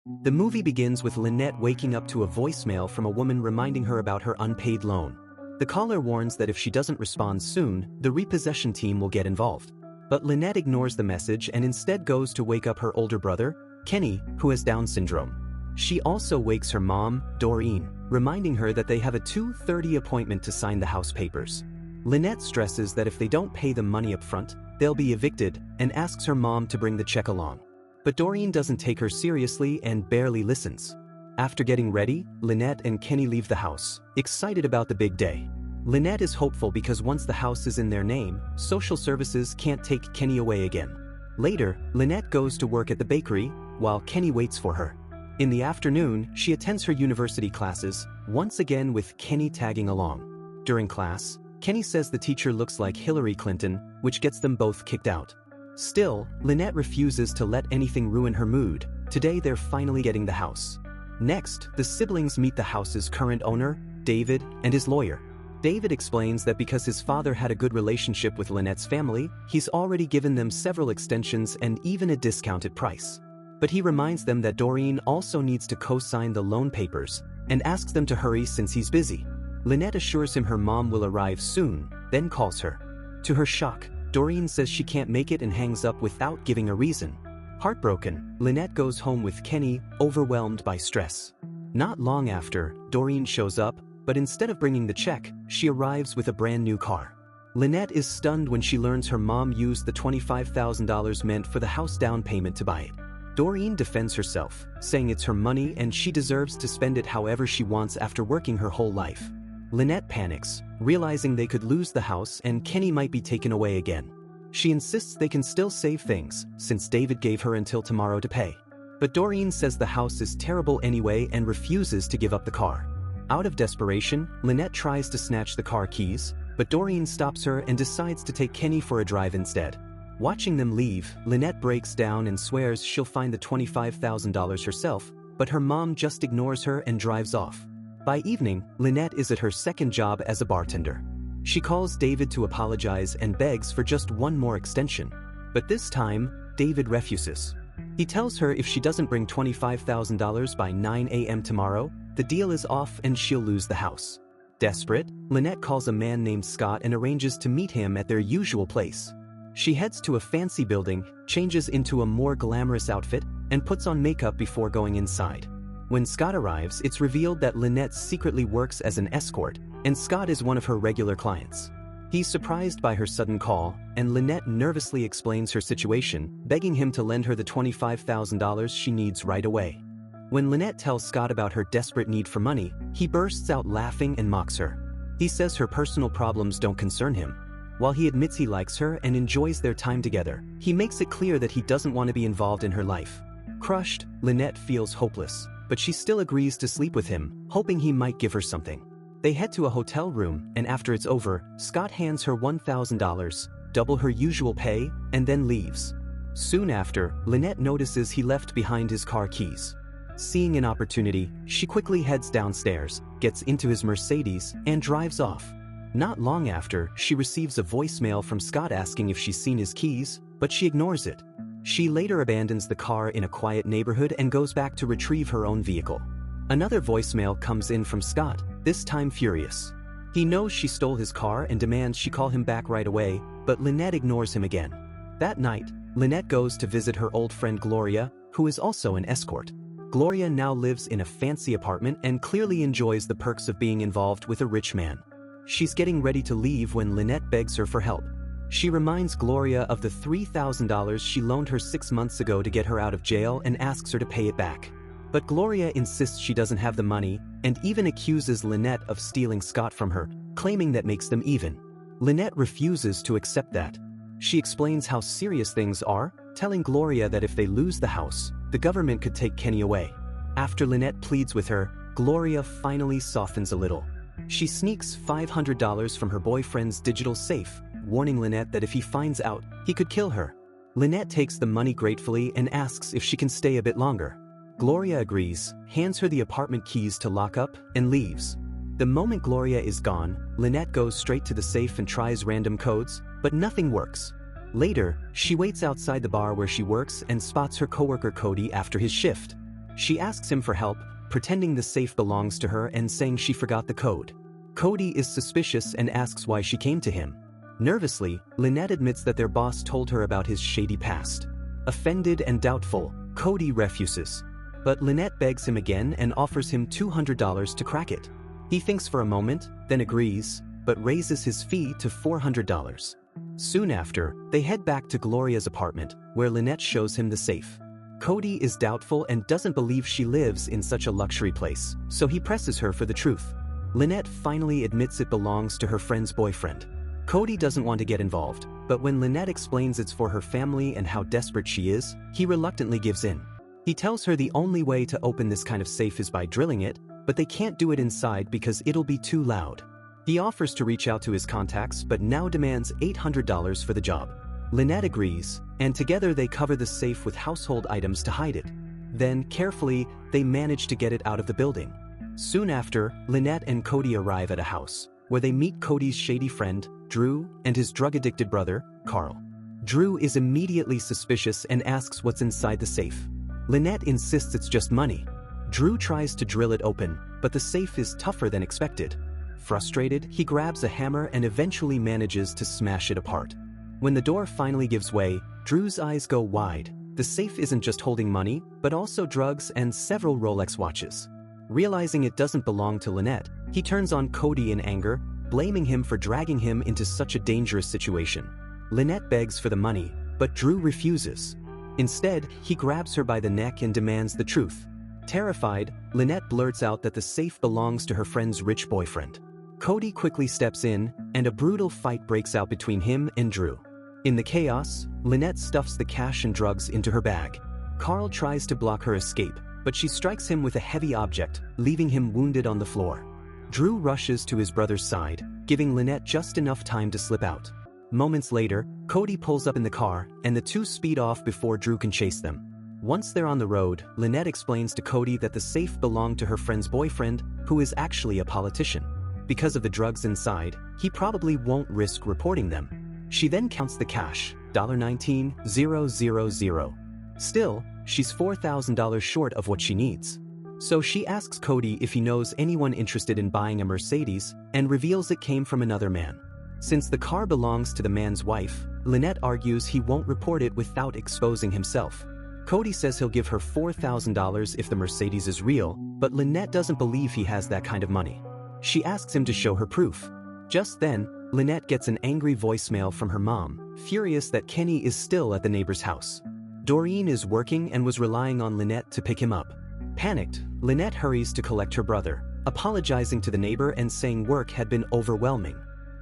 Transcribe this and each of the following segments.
The movie begins with Lynette waking up to a voicemail from a woman reminding her about her unpaid loan. The caller warns that if she doesn't respond soon, the repossession team will get involved. But Lynette ignores the message and instead goes to wake up her older brother, Kenny, who has Down syndrome. She also wakes her mom, Doreen, reminding her that they have a 2:30 appointment to sign the house papers. Lynette stresses that if they don't pay the money up front, they'll be evicted, and asks her mom to bring the check along. But Doreen doesn't take her seriously and barely listens. After getting ready, Lynette and Kenny leave the house, excited about the big day. Lynette is hopeful because once the house is in their name, social services can't take Kenny away again. Later, Lynette goes to work at the bakery, while Kenny waits for her. In the afternoon, she attends her university classes, once again with Kenny tagging along. During class, Kenny says the teacher looks like Hillary Clinton, which gets them both kicked out. Still, Lynette refuses to let anything ruin her mood. Today they're finally getting the house. Next, the siblings meet the house's current owner, David, and his lawyer. David explains that because his father had a good relationship with Lynette's family, he's already given them several extensions and even a discounted price. But he reminds them that Doreen also needs to co-sign the loan papers, and asks them to hurry since he's busy. Lynette assures him her mom will arrive soon, then calls her. To her shock, Doreen says she can't make it and hangs up without giving a reason. Heartbroken, Lynette goes home with Kenny, overwhelmed by stress. Not long after, Doreen shows up, but instead of bringing the check, she arrives with a brand new car. Lynette is stunned when she learns her mom used the $25,000 meant for the house down payment to buy it. Doreen defends herself, saying it's her money and she deserves to spend it however she wants after working her whole life. Lynette panics, realizing they could lose the house and Kenny might be taken away again. She insists they can still save things, since David gave her until tomorrow to pay. But Doreen says the house is terrible anyway and refuses to give up the car. Out of desperation, Lynette tries to snatch the car keys, but Doreen stops her and decides to take Kenny for a drive instead. Watching them leave, Lynette breaks down and swears she'll find the $25,000 herself, but her mom just ignores her and drives off. By evening, Lynette is at her second job as a bartender. She calls David to apologize and begs for just one more extension. But this time, David refuses. He tells her if she doesn't bring $25,000 by 9 a.m. tomorrow, the deal is off and she'll lose the house. Desperate, Lynette calls a man named Scott and arranges to meet him at their usual place. She heads to a fancy building, changes into a more glamorous outfit, and puts on makeup before going inside. When Scott arrives, it's revealed that Lynette secretly works as an escort, and Scott is one of her regular clients. He's surprised by her sudden call, and Lynette nervously explains her situation, begging him to lend her the $25,000 she needs right away. When Lynette tells Scott about her desperate need for money, he bursts out laughing and mocks her. He says her personal problems don't concern him. While he admits he likes her and enjoys their time together, he makes it clear that he doesn't want to be involved in her life. Crushed, Lynette feels hopeless, but she still agrees to sleep with him, hoping he might give her something. They head to a hotel room, and after it's over, Scott hands her $1,000, double her usual pay, and then leaves. Soon after, Lynette notices he left behind his car keys. Seeing an opportunity, she quickly heads downstairs, gets into his Mercedes, and drives off. Not long after, she receives a voicemail from Scott asking if she's seen his keys, but she ignores it. She later abandons the car in a quiet neighborhood and goes back to retrieve her own vehicle. Another voicemail comes in from Scott, this time furious. He knows she stole his car and demands she call him back right away, but Lynette ignores him again. That night, Lynette goes to visit her old friend Gloria, who is also an escort. Gloria now lives in a fancy apartment and clearly enjoys the perks of being involved with a rich man. She's getting ready to leave when Lynette begs her for help. She reminds Gloria of the $3,000 she loaned her 6 months ago to get her out of jail and asks her to pay it back. But Gloria insists she doesn't have the money and even accuses Lynette of stealing Scott from her, claiming that makes them even. Lynette refuses to accept that. She explains how serious things are, telling Gloria that if they lose the house, the government could take Kenny away. After Lynette pleads with her, Gloria finally softens a little. She sneaks $500 from her boyfriend's digital safe, warning Lynette that if he finds out, he could kill her. Lynette takes the money gratefully and asks if she can stay a bit longer. Gloria agrees, hands her the apartment keys to lock up, and leaves. The moment Gloria is gone, Lynette goes straight to the safe and tries random codes, but nothing works. Later, she waits outside the bar where she works and spots her coworker Cody after his shift. She asks him for help, pretending the safe belongs to her and saying she forgot the code. Cody is suspicious and asks why she came to him. Nervously, Lynette admits that their boss told her about his shady past. Offended and doubtful, Cody refuses. But Lynette begs him again and offers him $200 to crack it. He thinks for a moment, then agrees, but raises his fee to $400. Soon after, they head back to Gloria's apartment, where Lynette shows him the safe. Cody is doubtful and doesn't believe she lives in such a luxury place, so he presses her for the truth. Lynette finally admits it belongs to her friend's boyfriend. Cody doesn't want to get involved, but when Lynette explains it's for her family and how desperate she is, he reluctantly gives in. He tells her the only way to open this kind of safe is by drilling it, but they can't do it inside because it'll be too loud. He offers to reach out to his contacts but now demands $800 for the job. Lynette agrees, and together they cover the safe with household items to hide it. Then, carefully, they manage to get it out of the building. Soon after, Lynette and Cody arrive at a house, where they meet Cody's shady friend, Drew, and his drug-addicted brother, Carl. Drew is immediately suspicious and asks what's inside the safe. Lynette insists it's just money. Drew tries to drill it open, but the safe is tougher than expected. Frustrated, he grabs a hammer and eventually manages to smash it apart. When the door finally gives way, Drew's eyes go wide. The safe isn't just holding money, but also drugs and several Rolex watches. Realizing it doesn't belong to Lynette, he turns on Cody in anger, blaming him for dragging him into such a dangerous situation. Lynette begs for the money, but Drew refuses. Instead, he grabs her by the neck and demands the truth. Terrified, Lynette blurts out that the safe belongs to her friend's rich boyfriend. Cody quickly steps in, and a brutal fight breaks out between him and Drew. In the chaos, Lynette stuffs the cash and drugs into her bag. Carl tries to block her escape, but she strikes him with a heavy object, leaving him wounded on the floor. Drew rushes to his brother's side, giving Lynette just enough time to slip out. Moments later, Cody pulls up in the car, and the two speed off before Drew can chase them. Once they're on the road, Lynette explains to Cody that the safe belonged to her friend's boyfriend, who is actually a politician. Because of the drugs inside, he probably won't risk reporting them. She then counts the cash, $19,000. Still, she's $4,000 short of what she needs. So she asks Cody if he knows anyone interested in buying a Mercedes and reveals it came from another man. Since the car belongs to the man's wife, Lynette argues he won't report it without exposing himself. Cody says he'll give her $4,000 if the Mercedes is real, but Lynette doesn't believe he has that kind of money. She asks him to show her proof. Just then, Lynette gets an angry voicemail from her mom, furious that Kenny is still at the neighbor's house. Doreen is working and was relying on Lynette to pick him up. Panicked, Lynette hurries to collect her brother, apologizing to the neighbor and saying work had been overwhelming.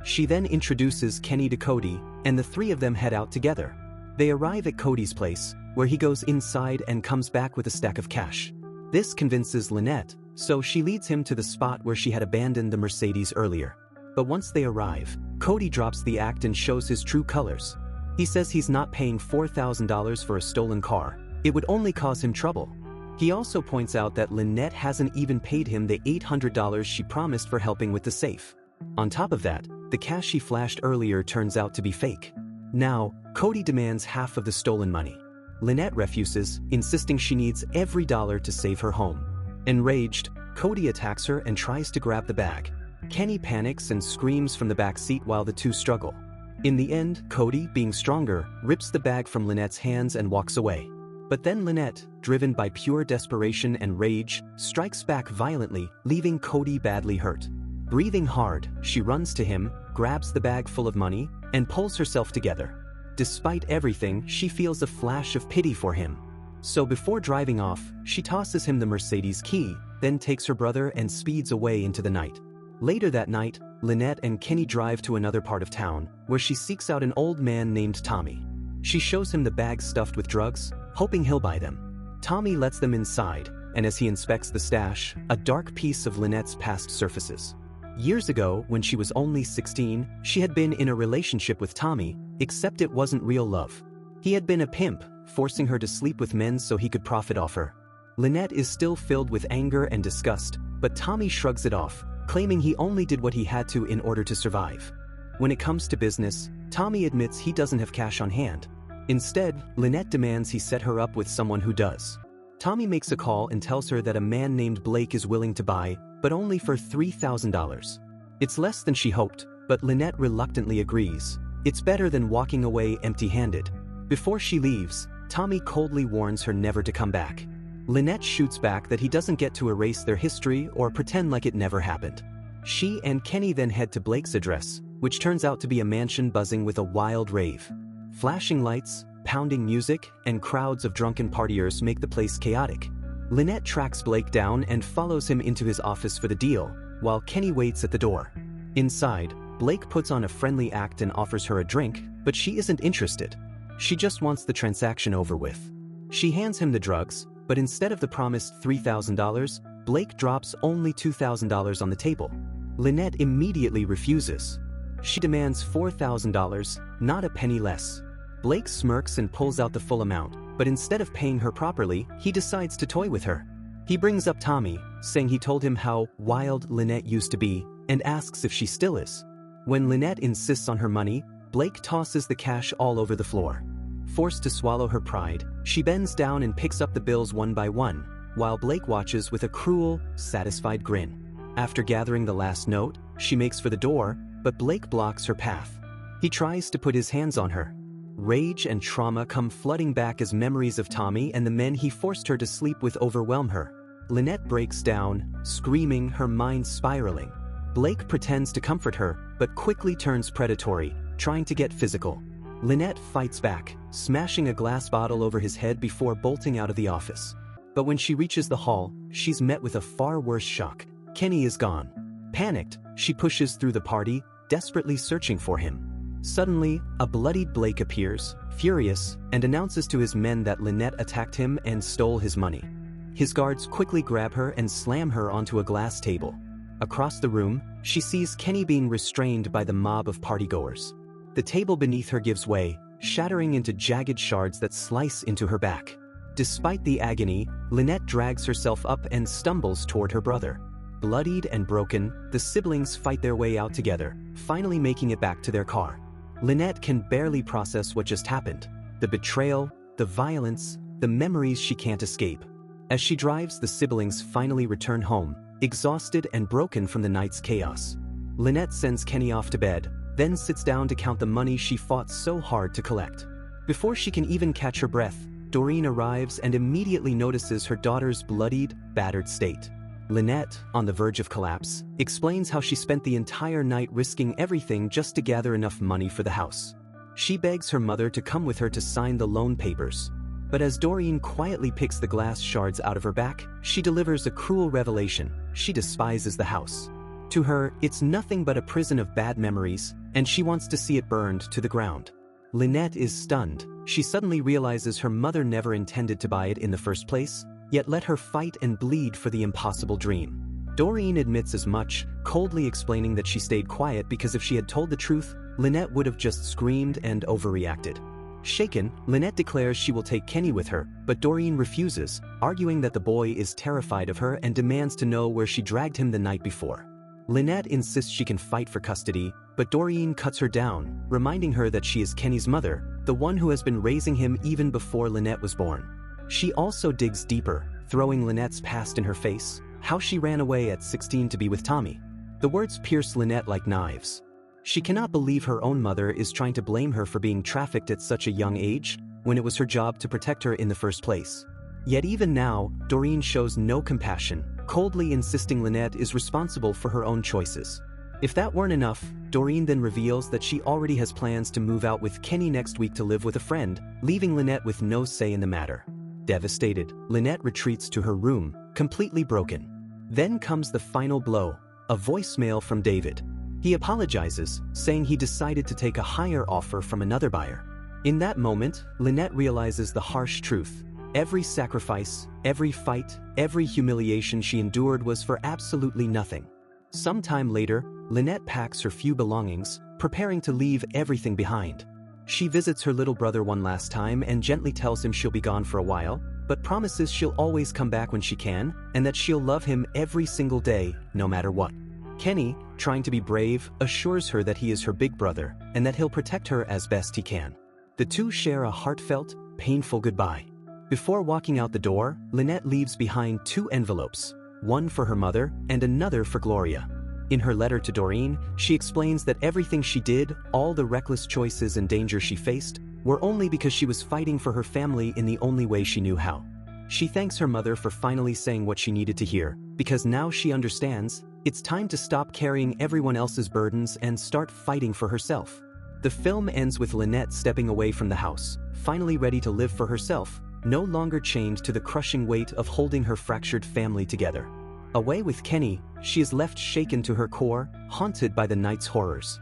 She then introduces Kenny to Cody, and the three of them head out together. They arrive at Cody's place, where he goes inside and comes back with a stack of cash. This convinces Lynette, so she leads him to the spot where she had abandoned the Mercedes earlier. But once they arrive, Cody drops the act and shows his true colors. He says he's not paying $4,000 for a stolen car. It would only cause him trouble. He also points out that Lynette hasn't even paid him the $800 she promised for helping with the safe. On top of that, the cash she flashed earlier turns out to be fake. Now, Cody demands half of the stolen money. Lynette refuses, insisting she needs every dollar to save her home. Enraged, Cody attacks her and tries to grab the bag. Kenny panics and screams from the back seat while the two struggle. In the end, Cody, being stronger, rips the bag from Lynette's hands and walks away. But then Lynette, driven by pure desperation and rage, strikes back violently, leaving Cody badly hurt. Breathing hard, she runs to him, grabs the bag full of money, and pulls herself together. Despite everything, she feels a flash of pity for him. So before driving off, she tosses him the Mercedes key, then takes her brother and speeds away into the night. Later that night, Lynette and Kenny drive to another part of town, where she seeks out an old man named Tommy. She shows him the bags stuffed with drugs, hoping he'll buy them. Tommy lets them inside, and as he inspects the stash, a dark piece of Lynette's past surfaces. Years ago, when she was only 16, she had been in a relationship with Tommy, except it wasn't real love. He had been a pimp, forcing her to sleep with men so he could profit off her. Lynette is still filled with anger and disgust, but Tommy shrugs it off, claiming he only did what he had to in order to survive. When it comes to business, Tommy admits he doesn't have cash on hand. Instead, Lynette demands he set her up with someone who does. Tommy makes a call and tells her that a man named Blake is willing to buy, but only for $3,000. It's less than she hoped, but Lynette reluctantly agrees. It's better than walking away empty-handed. Before she leaves, Tommy coldly warns her never to come back. Lynette shoots back that he doesn't get to erase their history or pretend like it never happened. She and Kenny then head to Blake's address, which turns out to be a mansion buzzing with a wild rave. Flashing lights, pounding music, and crowds of drunken partiers make the place chaotic. Lynette tracks Blake down and follows him into his office for the deal, while Kenny waits at the door. Inside, Blake puts on a friendly act and offers her a drink, but she isn't interested. She just wants the transaction over with. She hands him the drugs, but instead of the promised $3,000, Blake drops only $2,000 on the table. Lynette immediately refuses. She demands $4,000, not a penny less. Blake smirks and pulls out the full amount, but instead of paying her properly, he decides to toy with her. He brings up Tommy, saying he told him how wild Lynette used to be, and asks if she still is. When Lynette insists on her money, Blake tosses the cash all over the floor. Forced to swallow her pride, she bends down and picks up the bills one by one, while Blake watches with a cruel, satisfied grin. After gathering the last note, she makes for the door, but Blake blocks her path. He tries to put his hands on her. Rage and trauma come flooding back as memories of Tommy and the men he forced her to sleep with overwhelm her. Lynette breaks down, screaming, her mind spiraling. Blake pretends to comfort her, but quickly turns predatory, trying to get physical. Lynette fights back, smashing a glass bottle over his head before bolting out of the office. But when she reaches the hall, she's met with a far worse shock. Kenny is gone. Panicked, she pushes through the party, desperately searching for him. Suddenly, a bloodied Blake appears, furious, and announces to his men that Lynette attacked him and stole his money. His guards quickly grab her and slam her onto a glass table. Across the room, she sees Kenny being restrained by the mob of partygoers. The table beneath her gives way, shattering into jagged shards that slice into her back. Despite the agony, Lynette drags herself up and stumbles toward her brother. Bloodied and broken, the siblings fight their way out together, finally making it back to their car. Lynette can barely process what just happened. The betrayal, the violence, the memories she can't escape. As she drives, the siblings finally return home, exhausted and broken from the night's chaos. Lynette sends Kenny off to bed, then sits down to count the money she fought so hard to collect. Before she can even catch her breath, Doreen arrives and immediately notices her daughter's bloodied, battered state. Lynette, on the verge of collapse, explains how she spent the entire night risking everything just to gather enough money for the house. She begs her mother to come with her to sign the loan papers. But as Doreen quietly picks the glass shards out of her back, she delivers a cruel revelation: she despises the house. To her, it's nothing but a prison of bad memories, and she wants to see it burned to the ground. Lynette is stunned. She suddenly realizes her mother never intended to buy it in the first place, yet let her fight and bleed for the impossible dream. Doreen admits as much, coldly explaining that she stayed quiet because if she had told the truth, Lynette would have just screamed and overreacted. Shaken, Lynette declares she will take Kenny with her, but Doreen refuses, arguing that the boy is terrified of her and demands to know where she dragged him the night before. Lynette insists she can fight for custody, but Doreen cuts her down, reminding her that she is Kenny's mother, the one who has been raising him even before Lynette was born. She also digs deeper, throwing Lynette's past in her face, how she ran away at 16 to be with Tommy. The words pierce Lynette like knives. She cannot believe her own mother is trying to blame her for being trafficked at such a young age, when it was her job to protect her in the first place. Yet even now, Doreen shows no compassion, coldly insisting Lynette is responsible for her own choices. If that weren't enough, Doreen then reveals that she already has plans to move out with Kenny next week to live with a friend, leaving Lynette with no say in the matter. Devastated, Lynette retreats to her room, completely broken. Then comes the final blow, a voicemail from David. He apologizes, saying he decided to take a higher offer from another buyer. In that moment, Lynette realizes the harsh truth. Every sacrifice, every fight, every humiliation she endured was for absolutely nothing. Sometime later, Lynette packs her few belongings, preparing to leave everything behind. She visits her little brother one last time and gently tells him she'll be gone for a while, but promises she'll always come back when she can, and that she'll love him every single day, no matter what. Kenny, trying to be brave, assures her that he is her big brother, and that he'll protect her as best he can. The two share a heartfelt, painful goodbye. Before walking out the door, Lynette leaves behind 2 envelopes, one for her mother and another for Gloria. In her letter to Doreen, she explains that everything she did, all the reckless choices and danger she faced, were only because she was fighting for her family in the only way she knew how. She thanks her mother for finally saying what she needed to hear, because now she understands, it's time to stop carrying everyone else's burdens and start fighting for herself. The film ends with Lynette stepping away from the house, finally ready to live for herself, no longer chained to the crushing weight of holding her fractured family together. Away with Kenny, she is left shaken to her core, haunted by the night's horrors.